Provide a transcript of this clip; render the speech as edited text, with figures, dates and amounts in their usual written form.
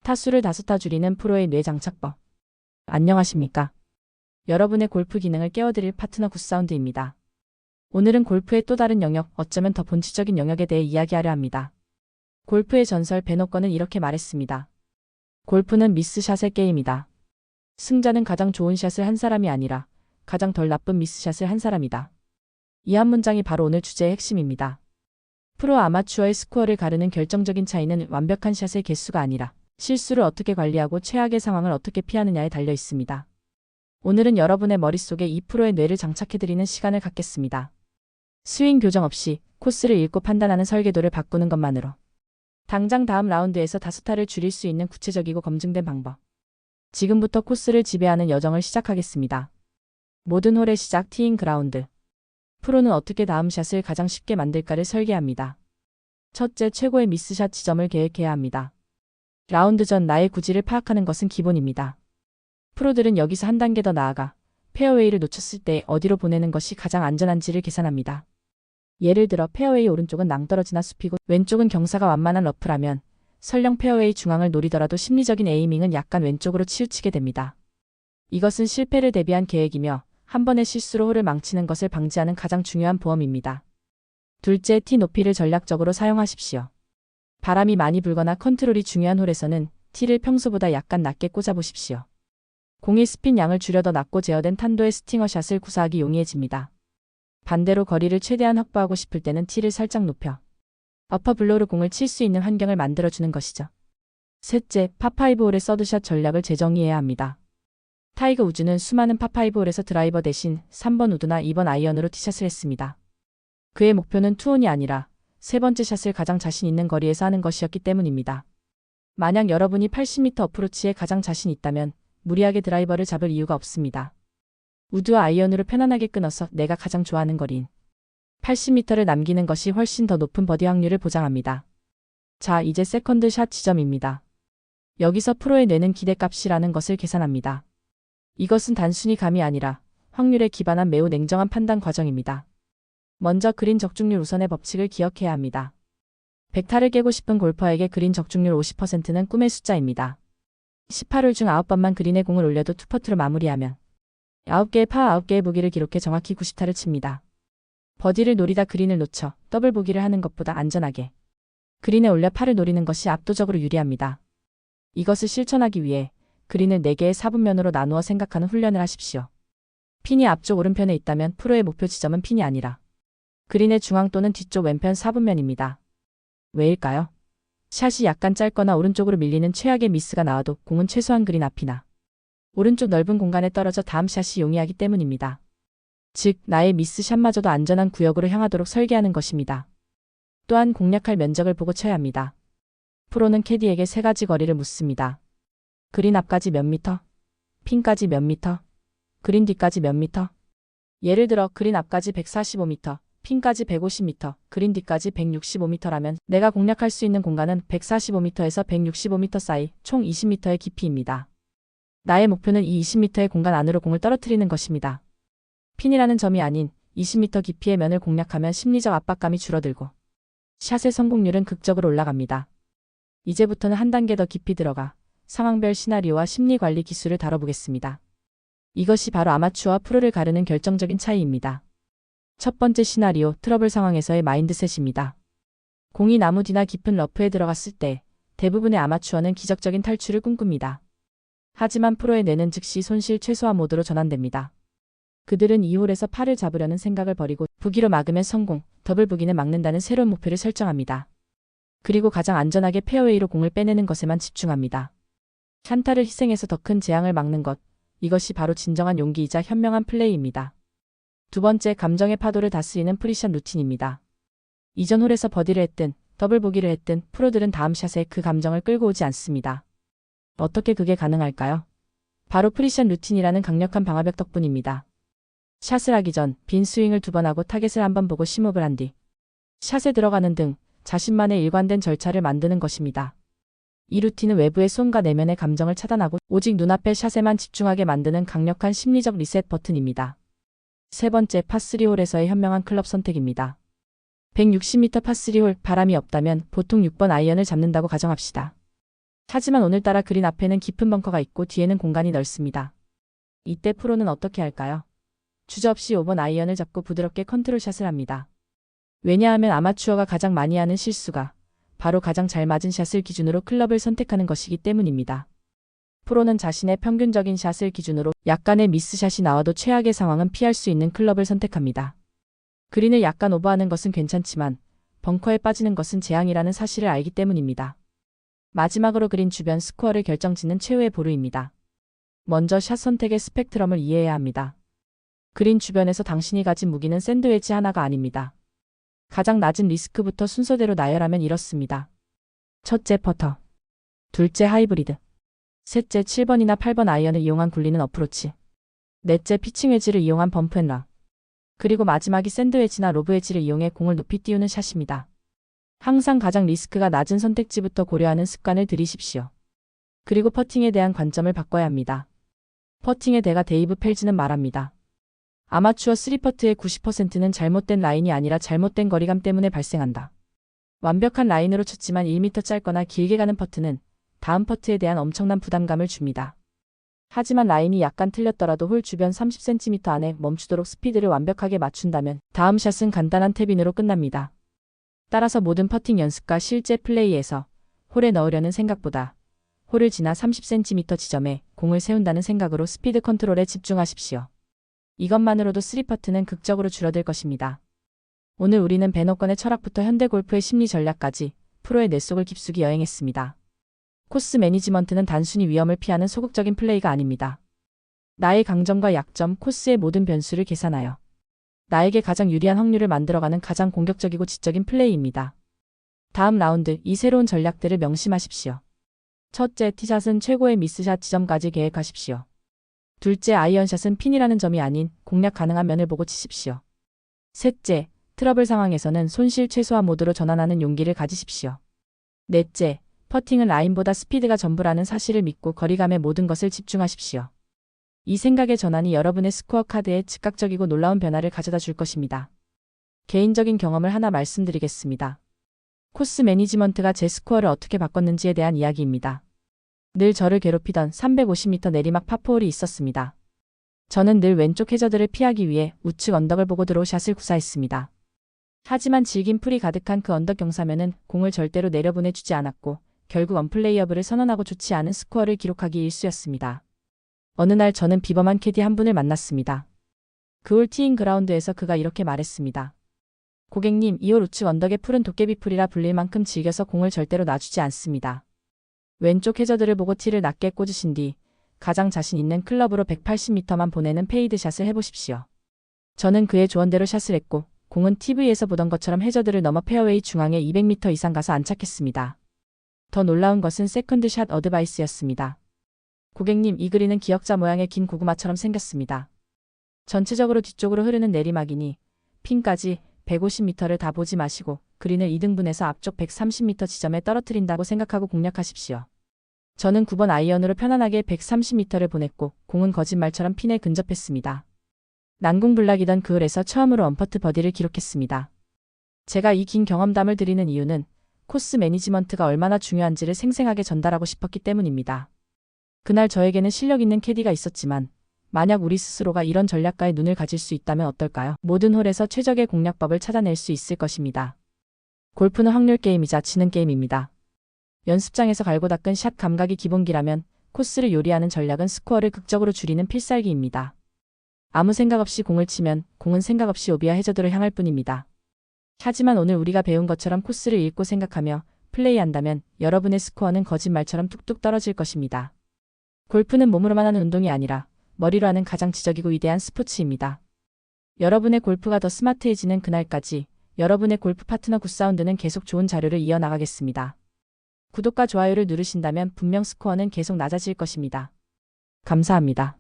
타수를 5타 줄이는 프로의 뇌 장착법. 안녕하십니까? 여러분의 골프 기능을 깨워드릴 파트너 굿사운드입니다. 오늘은 골프의 또 다른 영역, 어쩌면 더 본질적인 영역에 대해 이야기하려 합니다. 골프의 전설 베노건은 이렇게 말했습니다. 골프는 미스샷의 게임이다. 승자는 가장 좋은 샷을 한 사람이 아니라 가장 덜 나쁜 미스샷을 한 사람이다. 이 한 문장이 바로 오늘 주제의 핵심입니다. 프로와 아마추어의 스코어를 가르는 결정적인 차이는 완벽한 샷의 개수가 아니라 실수를 어떻게 관리하고 최악의 상황을 어떻게 피하느냐에 달려 있습니다. 오늘은 여러분의 머릿속에 2%의 뇌를 장착해드리는 시간을 갖겠습니다. 스윙 교정 없이 코스를 읽고 판단하는 설계도를 바꾸는 것만으로 당장 다음 라운드에서 5타를 줄일 수 있는 구체적이고 검증된 방법. 지금부터 코스를 지배하는 여정을 시작하겠습니다. 모든 홀의 시작 티잉 그라운드. 프로는 어떻게 다음 샷을 가장 쉽게 만들까를 설계합니다. 첫째, 최고의 미스샷 지점을 계획해야 합니다. 라운드 전 나의 구질을 파악하는 것은 기본입니다. 프로들은 여기서 한 단계 더 나아가 페어웨이를 놓쳤을 때 어디로 보내는 것이 가장 안전한지를 계산합니다. 예를 들어 페어웨이 오른쪽은 낭떠러지나 숲이고 왼쪽은 경사가 완만한 러프라면 설령 페어웨이 중앙을 노리더라도 심리적인 에이밍은 약간 왼쪽으로 치우치게 됩니다. 이것은 실패를 대비한 계획이며 한 번의 실수로 홀을 망치는 것을 방지하는 가장 중요한 보험입니다. 둘째, 티 높이를 전략적으로 사용하십시오. 바람이 많이 불거나 컨트롤이 중요한 홀에서는 티를 평소보다 약간 낮게 꽂아보십시오. 공의 스핀 양을 줄여 더 낮고 제어된 탄도의 스팅어샷을 구사하기 용이해집니다. 반대로 거리를 최대한 확보하고 싶을 때는 티를 살짝 높여 어퍼 블로우로 공을 칠 수 있는 환경을 만들어주는 것이죠. 셋째, 파5 홀의 서드샷 전략을 재정의해야 합니다. 타이거 우즈는 수많은 파5 홀에서 드라이버 대신 3번 우드나 2번 아이언으로 티샷을 했습니다. 그의 목표는 투혼이 아니라 세 번째 샷을 가장 자신 있는 거리에서 하는 것이었기 때문입니다. 만약 여러분이 80m 어프로치에 가장 자신 있다면 무리하게 드라이버를 잡을 이유가 없습니다. 우드와 아이언으로 편안하게 끊어서 내가 가장 좋아하는 거리인 80m를 남기는 것이 훨씬 더 높은 버디 확률을 보장합니다. 자, 이제 세컨드 샷 지점입니다. 여기서 프로의 뇌는 기대값이라는 것을 계산합니다. 이것은 단순히 감이 아니라 확률에 기반한 매우 냉정한 판단 과정입니다. 먼저 그린 적중률 우선의 법칙을 기억해야 합니다. 100타를 깨고 싶은 골퍼에게 그린 적중률 50%는 꿈의 숫자입니다. 18홀 중 9번만 그린에 공을 올려도 투퍼트로 마무리하면 9개의 파 9개의 보기를 기록해 정확히 90타를 칩니다. 버디를 노리다 그린을 놓쳐 더블 보기를 하는 것보다 안전하게 그린에 올려 파를 노리는 것이 압도적으로 유리합니다. 이것을 실천하기 위해 그린을 4개의 4분면으로 나누어 생각하는 훈련을 하십시오. 핀이 앞쪽 오른편에 있다면 프로의 목표 지점은 핀이 아니라 그린의 중앙 또는 뒤쪽 왼편 4분면입니다. 왜일까요? 샷이 약간 짧거나 오른쪽으로 밀리는 최악의 미스가 나와도 공은 최소한 그린 앞이나 오른쪽 넓은 공간에 떨어져 다음 샷이 용이하기 때문입니다. 즉, 나의 미스샷마저도 안전한 구역으로 향하도록 설계하는 것입니다. 또한 공략할 면적을 보고 쳐야 합니다. 프로는 캐디에게 3가지 거리를 묻습니다. 그린 앞까지 몇 미터? 핀까지 몇 미터? 그린 뒤까지 몇 미터? 예를 들어 그린 앞까지 145미터, 핀까지 150미터, 그린 뒤까지 165미터라면 내가 공략할 수 있는 공간은 145미터에서 165미터 사이 총 20미터의 깊이입니다. 나의 목표는 이 20미터의 공간 안으로 공을 떨어뜨리는 것입니다. 핀이라는 점이 아닌 20미터 깊이의 면을 공략하면 심리적 압박감이 줄어들고 샷의 성공률은 극적으로 올라갑니다. 이제부터는 한 단계 더 깊이 들어가 상황별 시나리오와 심리관리 기술을 다뤄보겠습니다. 이것이 바로 아마추어와 프로를 가르는 결정적인 차이입니다. 첫 번째 시나리오, 트러블 상황에서의 마인드셋입니다. 공이 나무 뒤나 깊은 러프에 들어갔을 때 대부분의 아마추어는 기적적인 탈출을 꿈꿉니다. 하지만 프로의 뇌는 즉시 손실 최소화 모드로 전환됩니다. 그들은 2홀에서 파를 잡으려는 생각을 버리고 보기로 막으면 성공, 더블 보기는 막는다는 새로운 목표를 설정합니다. 그리고 가장 안전하게 페어웨이로 공을 빼내는 것에만 집중합니다. 한 타를 희생해서 더 큰 재앙을 막는 것, 이것이 바로 진정한 용기이자 현명한 플레이입니다. 두 번째, 감정의 파도를 다스리는 프리샷 루틴입니다. 이전 홀에서 버디를 했든 더블 보기를 했든 프로들은 다음 샷에 그 감정을 끌고 오지 않습니다. 어떻게 그게 가능할까요? 바로 프리샷 루틴이라는 강력한 방화벽 덕분입니다. 샷을 하기 전 빈 스윙을 2번 하고 타겟을 한번 보고 심호흡을 한 뒤 샷에 들어가는 등 자신만의 일관된 절차를 만드는 것입니다. 이 루틴은 외부의 손과 내면의 감정을 차단하고 오직 눈앞의 샷에만 집중하게 만드는 강력한 심리적 리셋 버튼입니다. 세 번째, 파3홀에서의 현명한 클럽 선택입니다. 160m 파3홀, 바람이 없다면 보통 6번 아이언을 잡는다고 가정합시다. 하지만 오늘따라 그린 앞에는 깊은 벙커가 있고 뒤에는 공간이 넓습니다. 이때 프로는 어떻게 할까요? 주저없이 5번 아이언을 잡고 부드럽게 컨트롤샷을 합니다. 왜냐하면 아마추어가 가장 많이 하는 실수가 바로 가장 잘 맞은 샷을 기준으로 클럽을 선택하는 것이기 때문입니다. 프로는 자신의 평균적인 샷을 기준으로 약간의 미스샷이 나와도 최악의 상황은 피할 수 있는 클럽을 선택합니다. 그린을 약간 오버하는 것은 괜찮지만 벙커에 빠지는 것은 재앙이라는 사실을 알기 때문입니다. 마지막으로 그린 주변 스코어를 결정짓는 최후의 보루입니다. 먼저 샷 선택의 스펙트럼을 이해해야 합니다. 그린 주변에서 당신이 가진 무기는 샌드웨지 하나가 아닙니다. 가장 낮은 리스크부터 순서대로 나열하면 이렇습니다. 첫째 퍼터, 둘째 하이브리드, 셋째 7번이나 8번 아이언을 이용한 굴리는 어프로치, 넷째 피칭 웨지를 이용한 범프 앤 락, 그리고 마지막이 샌드웨지나 로브 웨지를 이용해 공을 높이 띄우는 샷입니다. 항상 가장 리스크가 낮은 선택지부터 고려하는 습관을 들이십시오. 그리고 퍼팅에 대한 관점을 바꿔야 합니다. 퍼팅의 대가 데이브 펠즈는 말합니다. 아마추어 3퍼트의 90%는 잘못된 라인이 아니라 잘못된 거리감 때문에 발생한다. 완벽한 라인으로 쳤지만 1m 짧거나 길게 가는 퍼트는 다음 퍼트에 대한 엄청난 부담감을 줍니다. 하지만 라인이 약간 틀렸더라도 홀 주변 30cm 안에 멈추도록 스피드를 완벽하게 맞춘다면 다음 샷은 간단한 탭인으로 끝납니다. 따라서 모든 퍼팅 연습과 실제 플레이에서 홀에 넣으려는 생각보다 홀을 지나 30cm 지점에 공을 세운다는 생각으로 스피드 컨트롤에 집중하십시오. 이것만으로도 3퍼트는 극적으로 줄어들 것입니다. 오늘 우리는 배너건의 철학부터 현대 골프의 심리 전략까지 프로의 뇌 속을 깊숙이 여행했습니다. 코스 매니지먼트는 단순히 위험을 피하는 소극적인 플레이가 아닙니다. 나의 강점과 약점, 코스의 모든 변수를 계산하여 나에게 가장 유리한 확률을 만들어가는 가장 공격적이고 지적인 플레이입니다. 다음 라운드, 이 새로운 전략들을 명심하십시오. 첫째, 티샷은 최고의 미스샷 지점까지 계획하십시오. 둘째, 아이언샷은 핀이라는 점이 아닌 공략 가능한 면을 보고 치십시오. 셋째, 트러블 상황에서는 손실 최소화 모드로 전환하는 용기를 가지십시오. 넷째, 퍼팅은 라인보다 스피드가 전부라는 사실을 믿고 거리감에 모든 것을 집중하십시오. 이 생각의 전환이 여러분의 스코어 카드에 즉각적이고 놀라운 변화를 가져다 줄 것입니다. 개인적인 경험을 하나 말씀드리겠습니다. 코스 매니지먼트가 제 스코어를 어떻게 바꿨는지에 대한 이야기입니다. 늘 저를 괴롭히던 350m 내리막 파4홀이 있었습니다. 저는 늘 왼쪽 해저드를 피하기 위해 우측 언덕을 보고 드로우샷을 구사했습니다. 하지만 질긴 풀이 가득한 그 언덕 경사면은 공을 절대로 내려보내주지 않았고 결국 언플레이어블을 선언하고 좋지 않은 스코어를 기록하기 일쑤였습니다. 어느 날 저는 비범한 캐디 한 분을 만났습니다. 그 홀 티잉 그라운드에서 그가 이렇게 말했습니다. 고객님, 이 홀 우측 언덕의 풀은 도깨비 풀이라 불릴 만큼 질겨서 공을 절대로 놔주지 않습니다. 왼쪽 해저드를 보고 티를 낮게 꽂으신 뒤 가장 자신 있는 클럽으로 180m만 보내는 페이드샷을 해보십시오. 저는 그의 조언대로 샷을 했고 공은 TV에서 보던 것처럼 해저드를 넘어 페어웨이 중앙에 200m 이상 가서 안착했습니다. 더 놀라운 것은 세컨드샷 어드바이스였습니다. 고객님, 이 그린은 기역자 모양의 긴 고구마처럼 생겼습니다. 전체적으로 뒤쪽으로 흐르는 내리막이니 핀까지 150m를 다 보지 마시고 그린을 2등분해서 앞쪽 130m 지점에 떨어뜨린다고 생각하고 공략하십시오. 저는 9번 아이언으로 편안하게 130m를 보냈고 공은 거짓말처럼 핀에 근접했습니다. 난공불락이던 그 홀에서 처음으로 언퍼트 버디를 기록했습니다. 제가 이 긴 경험담을 드리는 이유는 코스 매니지먼트가 얼마나 중요한지를 생생하게 전달하고 싶었기 때문입니다. 그날 저에게는 실력 있는 캐디가 있었지만 만약 우리 스스로가 이런 전략가의 눈을 가질 수 있다면 어떨까요? 모든 홀에서 최적의 공략법을 찾아낼 수 있을 것입니다. 골프는 확률 게임이자 치는 게임입니다. 연습장에서 갈고 닦은 샷 감각이 기본기라면 코스를 요리하는 전략은 스코어를 극적으로 줄이는 필살기입니다. 아무 생각 없이 공을 치면 공은 생각 없이 오비와 해저드를 향할 뿐입니다. 하지만 오늘 우리가 배운 것처럼 코스를 읽고 생각하며 플레이한다면 여러분의 스코어는 거짓말처럼 뚝뚝 떨어질 것입니다. 골프는 몸으로만 하는 운동이 아니라 머리로 하는 가장 지적이고 위대한 스포츠입니다. 여러분의 골프가 더 스마트해지는 그날까지 여러분의 골프 파트너 굿사운드는 계속 좋은 자료를 이어나가겠습니다. 구독과 좋아요를 누르신다면 분명 스코어는 계속 낮아질 것입니다. 감사합니다.